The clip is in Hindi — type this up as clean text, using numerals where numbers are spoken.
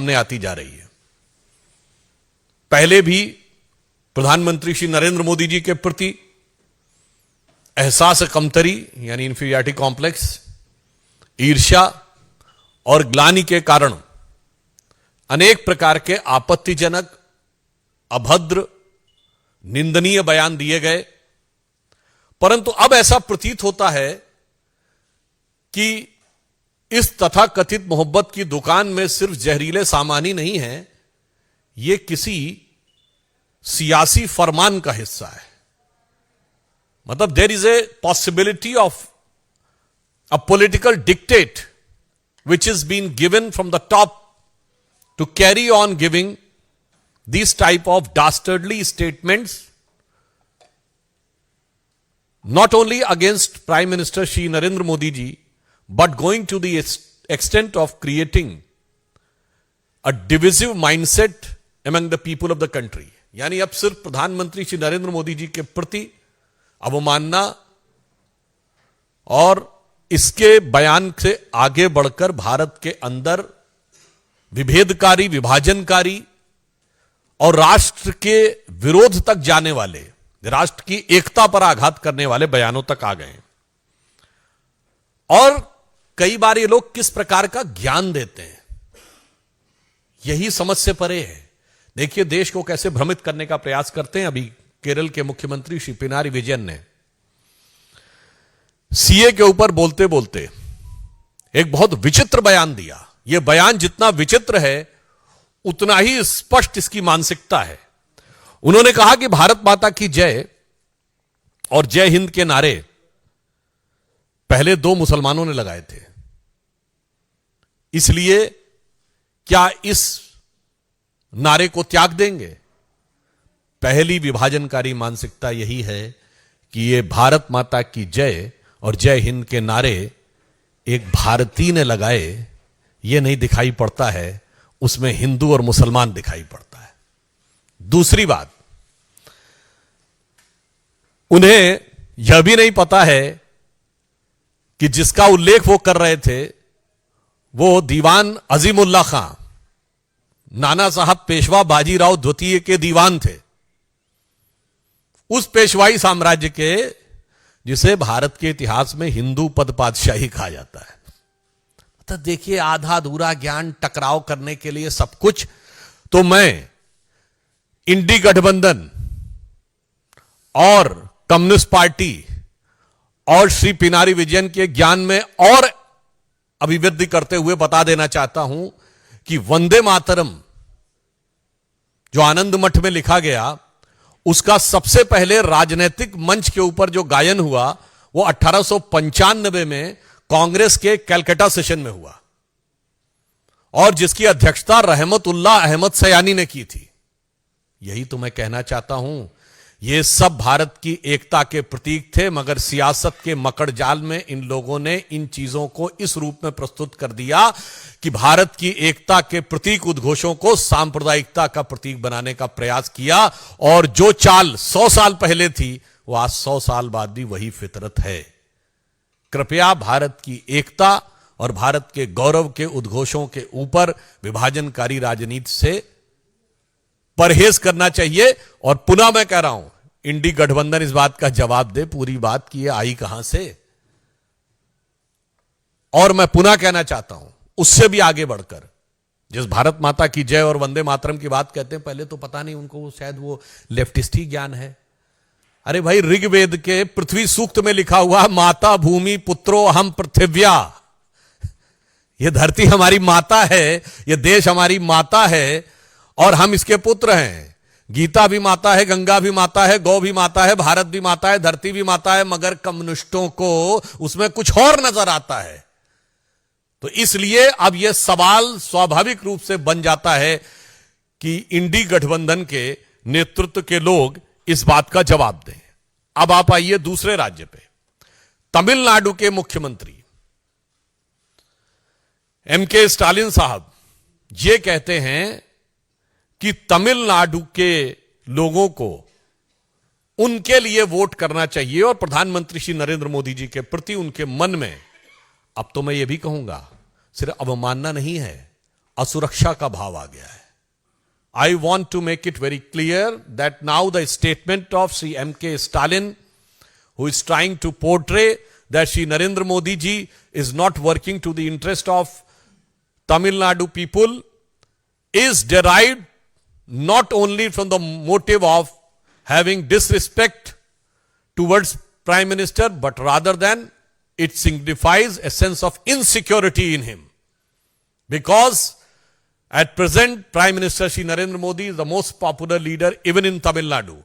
सामने आती जा रही है। पहले भी प्रधानमंत्री श्री नरेंद्र मोदी जी के प्रति एहसास कमतरी यानी इंफीरियरिटी कॉम्प्लेक्स, ईर्ष्या और ग्लानि के कारण अनेक प्रकार के आपत्तिजनक, अभद्र, निंदनीय बयान दिए गए। परंतु अब ऐसा प्रतीत होता है कि इस तथाकथित मोहब्बत की दुकान में सिर्फ जहरीले सामान ही नहीं है, यह किसी सियासी फरमान का हिस्सा है। मतलब there is a possibility of a political dictate which is being given from the top to carry on giving these type of dastardly statements, not only against Prime Minister Shri Narendra Modi ji, but going to the extent of creating a divisive mindset among the people of the country. यानी अब सिर्फ प्रधानमंत्री श्री नरेंद्र मोदी जी के प्रति अवमानना और इसके बयान से आगे बढ़कर भारत के अंदर विभेदकारी, विभाजनकारी और राष्ट्र के विरोध तक जाने वाले, राष्ट्र की एकता पर आघात करने वाले बयानों तक आ गए। और कई बार ये लोग किस प्रकार का ज्ञान देते हैं, यही समझ से परे है। देखिए देश को कैसे भ्रमित करने का प्रयास करते हैं। अभी केरल के मुख्यमंत्री श्री पिनारी विजयन ने सीए के ऊपर बोलते बोलते एक बहुत विचित्र बयान दिया। यह बयान जितना विचित्र है उतना ही स्पष्ट इसकी मानसिकता है। उन्होंने कहा कि भारत माता की जय और जय हिंद के नारे पहले 2 मुसलमानों ने लगाए थे, इसलिए क्या इस नारे को त्याग देंगे? पहली विभाजनकारी मानसिकता यही है कि यह भारत माता की जय और जय हिंद के नारे एक भारतीय ने लगाए, यह नहीं दिखाई पड़ता है, उसमें हिंदू और मुसलमान दिखाई पड़ता है। दूसरी बात, उन्हें यह भी नहीं पता है कि जिसका उल्लेख वो कर रहे थे वो दीवान अजीमुल्ला खां, नाना साहब पेशवा बाजीराव द्वितीय के दीवान थे, उस पेशवाई साम्राज्य के जिसे भारत के इतिहास में हिंदू पद पातशाही कहा जाता है। तो देखिए आधा अधूरा ज्ञान, टकराव करने के लिए सब कुछ। तो मैं इंडी गठबंधन और कम्युनिस्ट पार्टी और श्री पिनारी विजयन के ज्ञान में और अभिवृद्धि करते हुए बता देना चाहता हूं कि वंदे मातरम जो आनंद मठ में लिखा गया, उसका सबसे पहले राजनीतिक मंच के ऊपर जो गायन हुआ वो 1895 में कांग्रेस के कलकत्ता सेशन में हुआ और जिसकी अध्यक्षता रहमतुल्लाह अहमद सयानी ने की थी। यही तो मैं कहना चाहता हूं, ये सब भारत की एकता के प्रतीक थे, मगर सियासत के मकड़ जाल में इन लोगों ने इन चीजों को इस रूप में प्रस्तुत कर दिया कि भारत की एकता के प्रतीक उद्घोषों को सांप्रदायिकता का प्रतीक बनाने का प्रयास किया। और जो चाल 100 साल पहले थी वो आज 100 साल बाद भी वही फितरत है। कृपया भारत की एकता और भारत के गौरव के उद्घोषों के ऊपर विभाजनकारी राजनीति से परहेज करना चाहिए। और पुनः मैं कह रहा हूं, इंडी गठबंधन इस बात का जवाब दे पूरी बात की आई कहां से। और मैं पुनः कहना चाहता हूं, उससे भी आगे बढ़कर जिस भारत माता की जय और वंदे मातरम की बात कहते हैं, पहले तो पता नहीं उनको, शायद वो लेफ्टिस्ट ही ज्ञान है। अरे भाई, ऋग्वेद के पृथ्वी सूक्त में लिखा हुआ माता भूमि पुत्रो हम पृथिव्या, यह धरती हमारी माता है, यह देश हमारी माता है और हम इसके पुत्र हैं। गीता भी माता है, गंगा भी माता है, गौ भी माता है, भारत भी माता है, धरती भी माता है, मगर कम्युनिस्टों को उसमें कुछ और नजर आता है। तो इसलिए अब यह सवाल स्वाभाविक रूप से बन जाता है कि इंडी गठबंधन के नेतृत्व के लोग इस बात का जवाब दें। अब आप आइए दूसरे राज्य पे। तमिलनाडु के मुख्यमंत्री एमके स्टालिन साहब ये कहते हैं कि तमिलनाडु के लोगों को उनके लिए वोट करना चाहिए और प्रधानमंत्री श्री नरेंद्र मोदी जी के प्रति उनके मन में, अब तो मैं ये भी कहूंगा, सिर्फ अवमानना नहीं है, असुरक्षा का भाव आ गया है. I want to make it very clear that now the statement of Sri M.K. Stalin, who is trying to portray that Sri Narendra Modi ji is not working to the interest of Tamil Nadu people, is derived not only from the motive of having disrespect towards Prime Minister, but rather than it signifies a sense of insecurity in him. Because at present, Prime Minister Shri Narendra Modi is the most popular leader even in Tamil Nadu.